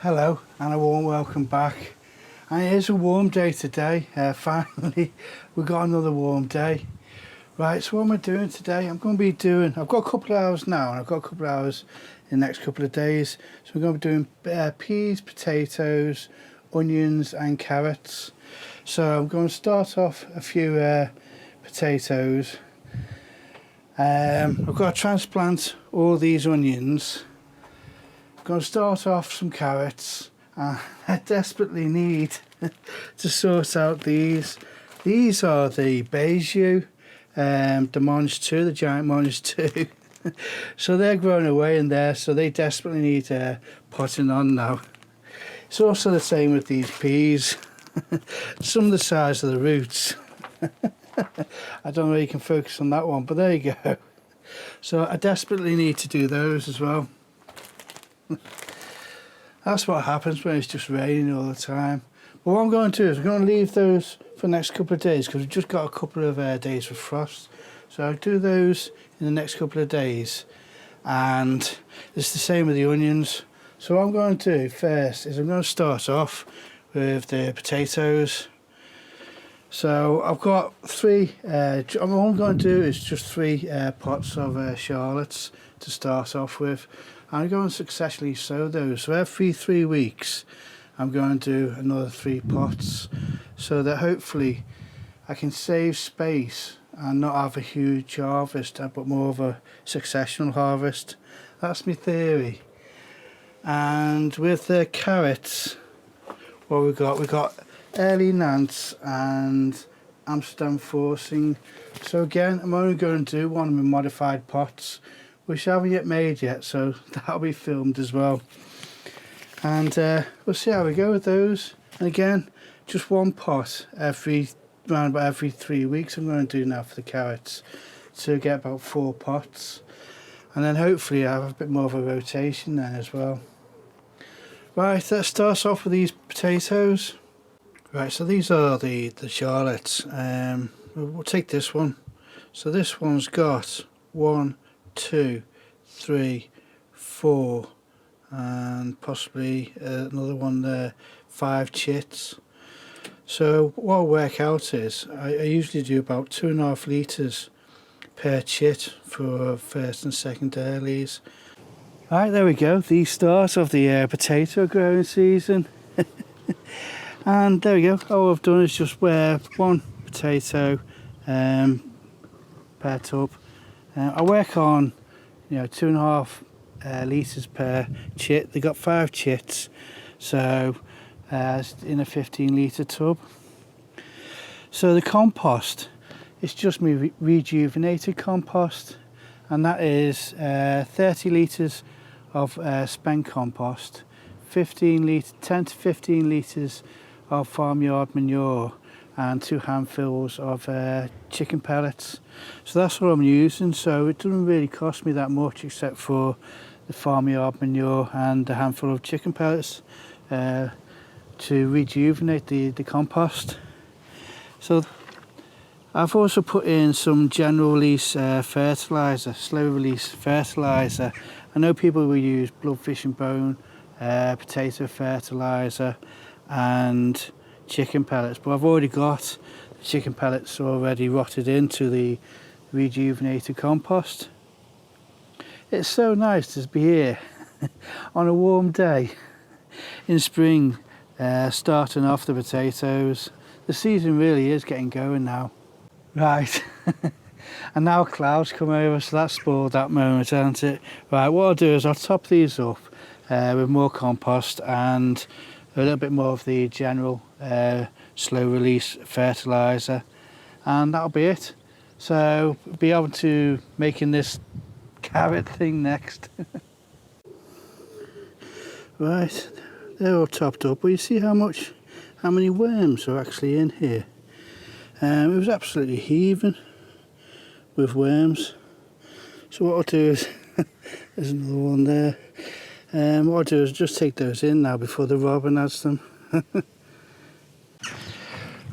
Hello and a warm welcome back. And it is a warm day today. Finally we've got another warm day. Right, so what am I doing today? I've got a couple of hours now and I've got a couple of hours in the next couple of days. So we're going to be doing peas, potatoes, onions and carrots. So I'm going to start off a few potatoes. I've got to transplant all these onions. I'm going to start off some carrots. I desperately need to sort out these. These are the Mange Tout, the Mange Tout, the giant Mange Tout. So they're growing away in there, so they desperately need potting on now. It's also the same with these peas. Some of the size of the roots. I don't know if you can focus on that one, but there you go. So I desperately need to do those as well. That's what happens when it's just raining all the time. But what I'm going to do is I'm going to leave those for the next couple of days because we've just got a couple of days of frost. So I'll do those in the next couple of days. And it's the same with the onions. So what I'm going to do first is I'm going to start off with the potatoes. So I've got three, what I'm going to do is just three pots of shallots to start off with. I'm going to successfully sow those. So every 3 weeks I'm going to do another 3 pots so that hopefully I can save space and not have a huge harvest but more of a successional harvest. That's my theory. And with the carrots, what we've got Early Nantes and Amsterdam forcing. So again, I'm only going to do one of my modified pots, which I haven't yet made yet, so that'll be filmed as well. And we'll see how we go with those. And again, just one pot around about every 3 weeks I'm going to do now for the carrots, to get about 4 pots. And then hopefully I have a bit more of a rotation then as well. Right, let's start off with these potatoes. Right, so these are the shallots. We'll take this one. So this one's got 1, 2, 3, 4 and possibly another one there, 5 chits. So what I'll work out is I usually do about 2.5 litres per chit for first and second earlies. Right, there we go, the start of the potato growing season. And there we go, all I've done is just wear 1 potato per tub. I work on 2.5 litres per chit. They got 5 chits, so in a 15 litre tub. So the compost, it's just me rejuvenated compost, and that is 30 litres of spent compost, 10 to 15 litres of farmyard manure, and 2 handfuls of chicken pellets. So that's what I'm using, so it doesn't really cost me that much except for the farmyard manure and a handful of chicken pellets to rejuvenate the compost. So I've also put in some general release fertiliser, slow release fertiliser. I know people will use bloodfish and bone, potato fertiliser and chicken pellets, but I've already got the chicken pellets already rotted into the rejuvenated compost. It's so nice to be here on a warm day in spring, starting off the potatoes. The season really is getting going now. Right, and now clouds come over, so that spoiled that moment, hasn't it? Right, what I'll do is I'll top these up with more compost and a little bit more of the general slow release fertiliser, and that'll be it. So be able to making this carrot thing next. Right, they're all topped up, but you see how many worms are actually in here. It was absolutely heaving with worms. So what I'll do is there's another one there. What I'll do is just take those in now before the robin adds them.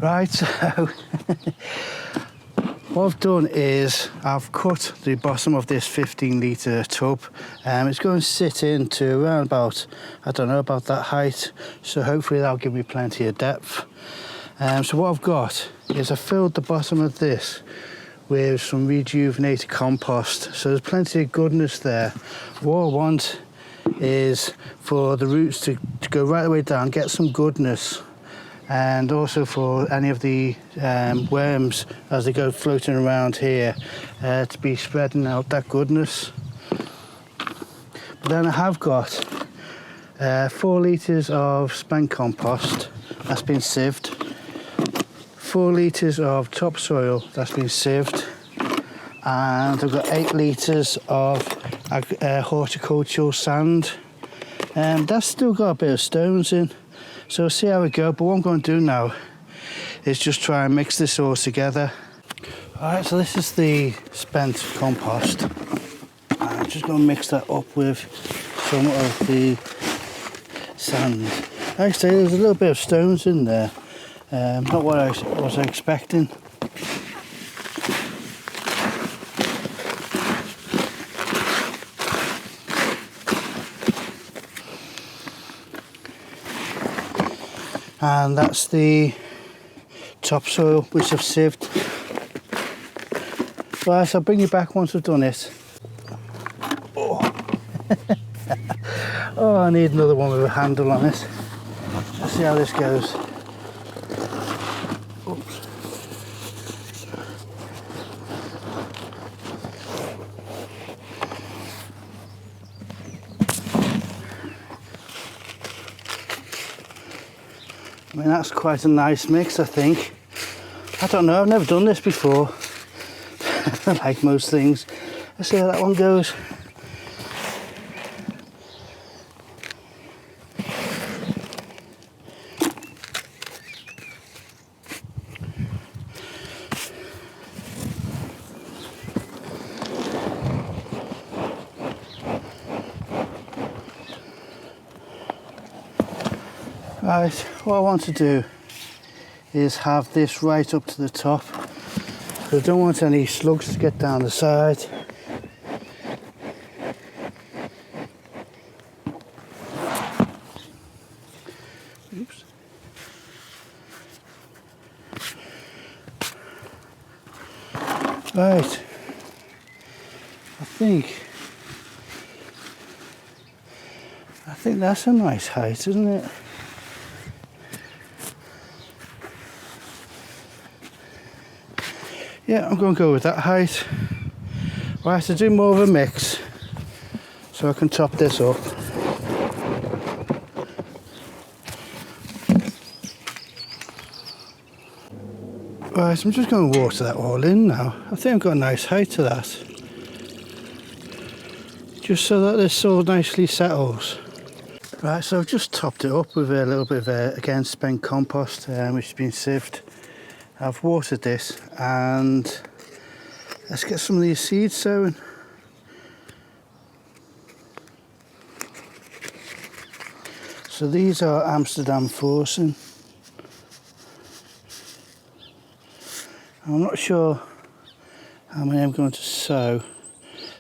Right, so What I've done is I've cut the bottom of this 15-litre tub. It's going to sit into around about, I don't know, about that height. So hopefully that'll give me plenty of depth. So what I've got is I filled the bottom of this with some rejuvenated compost. So there's plenty of goodness there. What I want is for the roots to go right the way down, get some goodness, and also for any of the worms as they go floating around here to be spreading out that goodness. But then I have got 4 litres of spent compost that's been sieved, 4 litres of topsoil that's been sieved, and I've got 8 litres of horticultural sand. That's still got a bit of stones in, so we'll see how we go. But what I'm going to do now is just try and mix this all together. Alright, so this is the spent compost. I'm just going to mix that up with some of the sand. Like I say, there's a little bit of stones in there. Not what I was expecting. And that's the topsoil which I've sieved. Right, so I'll bring you back once I've done it. Oh, oh, I need another one with a handle on it. Let's see how this goes. Oops. I mean, that's quite a nice mix, I think. I don't know, I've never done this before. Like most things. Let's see how that one goes. Right, what I want to do is have this right up to the top. I don't want any slugs to get down the side. Oops. Right, I think that's a nice height, isn't it? Yeah, I'm going to go with that height. I have to do more of a mix so I can top this up. Right, I'm just going to water that all in now. I think I've got a nice height to that. Just so that this all nicely settles. Right, so I've just topped it up with a little bit of, again, spent compost, which has been sieved. I've watered this, and let's get some of these seeds sowing. So these are Amsterdam forcing. I'm not sure how many I'm going to sow.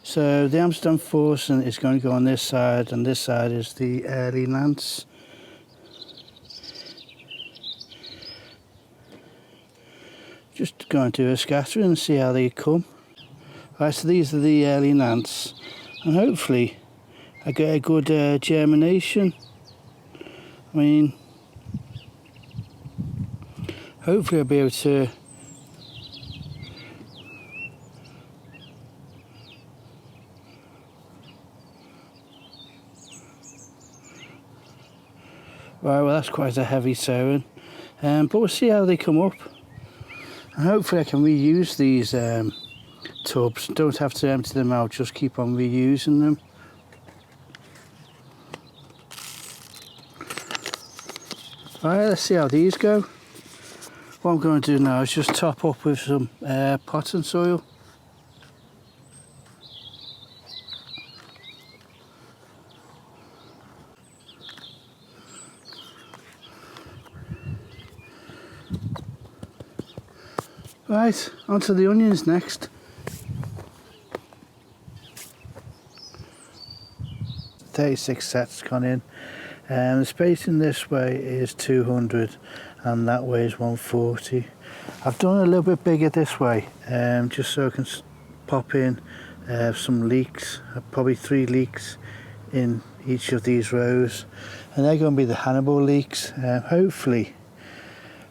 So the Amsterdam forcing is going to go on this side, and this side is the Early Nantes. Just going to do a scattering and see how they come. Right, so these are the Early Nantes, and hopefully I get a good germination. I mean, hopefully I'll be able to right, well that's quite a heavy sowing, but we'll see how they come up. And hopefully I can reuse these tubs. Don't have to empty them out, just keep on reusing them. Right, let's see how these go. What I'm going to do now is just top up with some potting soil. Right, onto the onions next. "36 sets gone in. The spacing this way is 200 and that way is 140. I've done a little bit bigger this way, just so I can pop in some leeks, probably 3 leeks in each of these rows, and they're going to be the Hannibal leeks. Hopefully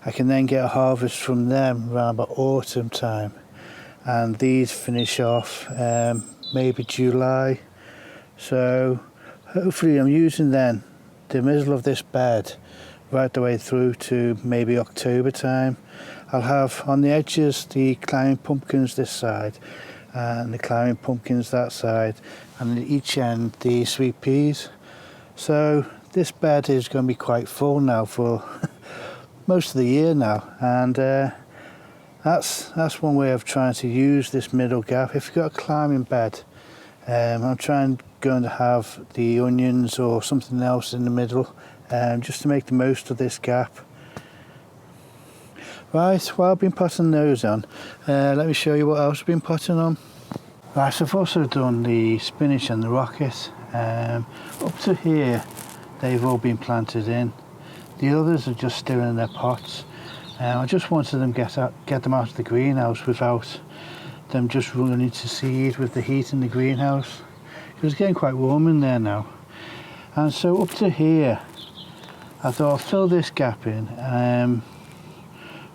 I can then get a harvest from them around about autumn time, and these finish off maybe July. So hopefully I'm using then the middle of this bed right the way through to maybe October time. I'll have on the edges the climbing pumpkins this side and the climbing pumpkins that side, and at each end the sweet peas. So this bed is going to be quite full now for most of the year now, and that's one way of trying to use this middle gap. If you've got a climbing bed, I'm going to have the onions or something else in the middle, just to make the most of this gap. Right, while I've been putting those on, let me show you what else I've been putting on. Right, so I've also done the spinach and the rocket. Up to here they've all been planted in. The others are just still in their pots. I just wanted them get them out of the greenhouse without them just running to seed with the heat in the greenhouse. It's getting quite warm in there now. And so up to here, I thought I'll fill this gap in.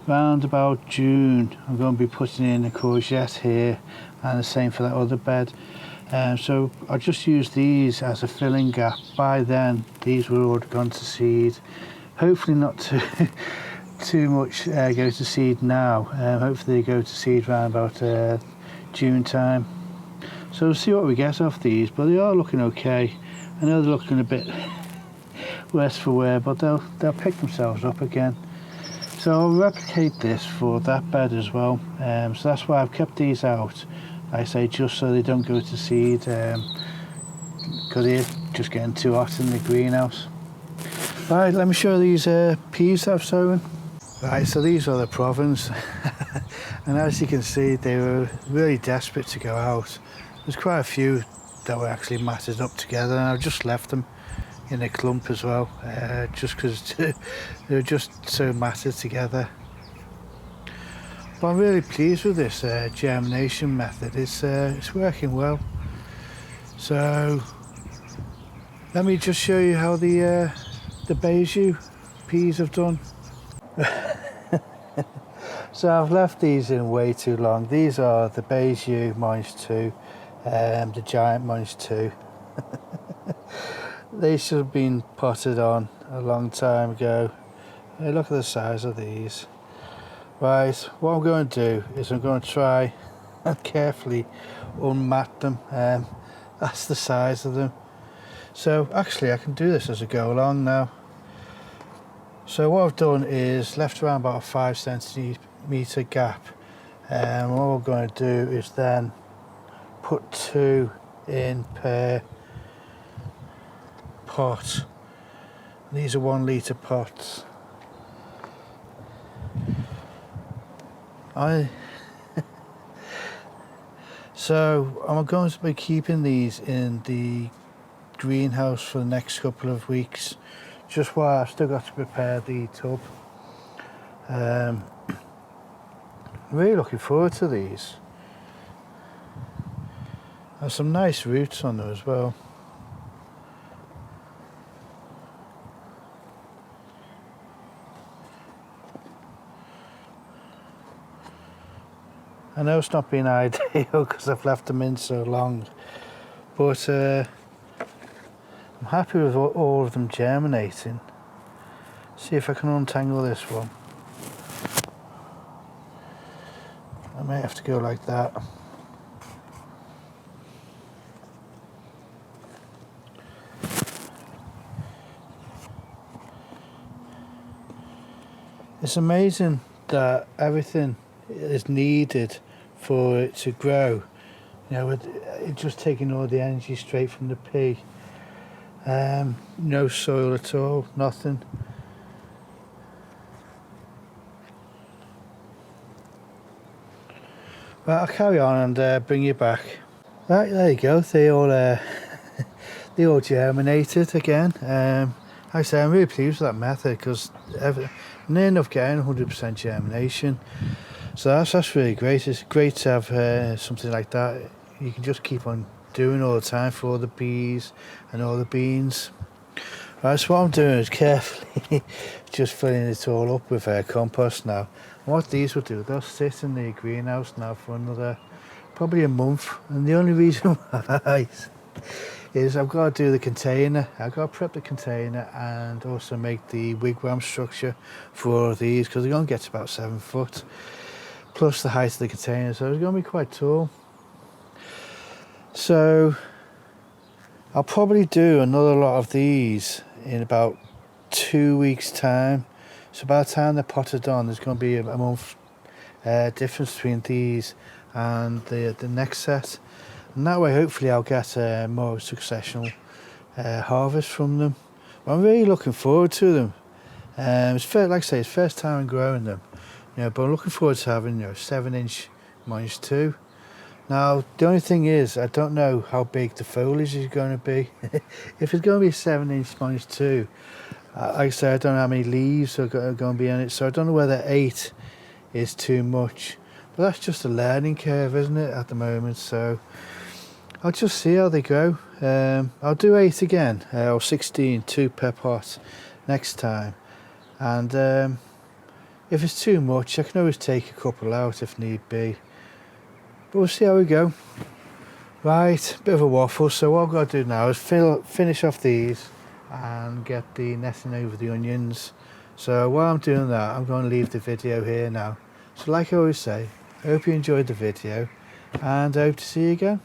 Round about June, I'm going to be putting in a courgette here, and the same for that other bed. So I just use these as a filling gap. By then, these will already gone to seed. Hopefully not too much go to seed now. Hopefully they go to seed around about June time. So we'll see what we get off these, but they are looking okay. I know they're looking a bit worse for wear, but they'll pick themselves up again. So I'll replicate this for that bed as well. So that's why I've kept these out, I say, just so they don't go to seed, because they're just getting too hot in the greenhouse. Right, let me show these peas I've sown. Right, so these are the Provence, and as you can see, they were really desperate to go out. There's quite a few that were actually matted up together, and I've just left them in a clump as well, just because they were just so matted together. But I'm really pleased with this germination method. It's working well. So let me just show you how the Bijou peas have done. So I've left these in way too long. These are the Bijou Mange Tout, the giant Mange Tout. They should have been potted on a long time ago. Hey, look at the size of these. Right, what I'm going to do is I'm going to try and carefully unmat them. That's the size of them. So actually I can do this as I go along now. So what I've done is left around about a 5 centimetre gap, and what we're going to do is then put 2 in per pot. These are 1 litre pots. So I'm going to be keeping these in the greenhouse for the next couple of weeks, just while I've still got to prepare the tub. Really looking forward to these. There's some nice roots on them as well. I know it's not been ideal because I've left them in so long, but I'm happy with all of them germinating. See if I can untangle this one. I may have to go like that. It's amazing that everything is needed for it to grow. You know, it's just taking all the energy straight from the pea. No soil at all, nothing. Right, I'll carry on and bring you back. Right, there you go. They all they all germinated again. Like I say, I'm really pleased with that method because near enough getting 100% germination. So that's really great. It's great to have something like that. You can just keep on doing all the time for all the bees and all the beans. Right, so what I'm doing is carefully just filling it all up with compost now. And what these will do, they'll sit in the greenhouse now for another probably a month. And the only reason why is I've got to do the container. I've got to prep the container and also make the wigwam structure for all of these because they're going to get to about 7 foot plus the height of the container, so it's going to be quite tall. So I'll probably do another lot of these in about 2 weeks time. So by the time they're potted on, there's going to be a month difference between these and the next set, and that way hopefully I'll get more successional harvest from them. But I'm really looking forward to them. It's like I say, it's first time I'm growing them, but I'm looking forward to having 7-inch Mange Tout. Now the only thing is I don't know how big the foliage is going to be. If it's going to be a 7-inch Mange Tout, like I say, I don't know how many leaves are going to be on it, so I don't know whether 8 is too much. But that's just a learning curve, isn't it, at the moment? So I'll just see how they go. I'll do 8 again, or 16, 2 per pot next time. And if it's too much, I can always take a couple out if need be. But we'll see how we go. Right, bit of a waffle. So what I've got to do now is finish off these and get the netting over the onions. So while I'm doing that, I'm going to leave the video here now. So like I always say, I hope you enjoyed the video and I hope to see you again.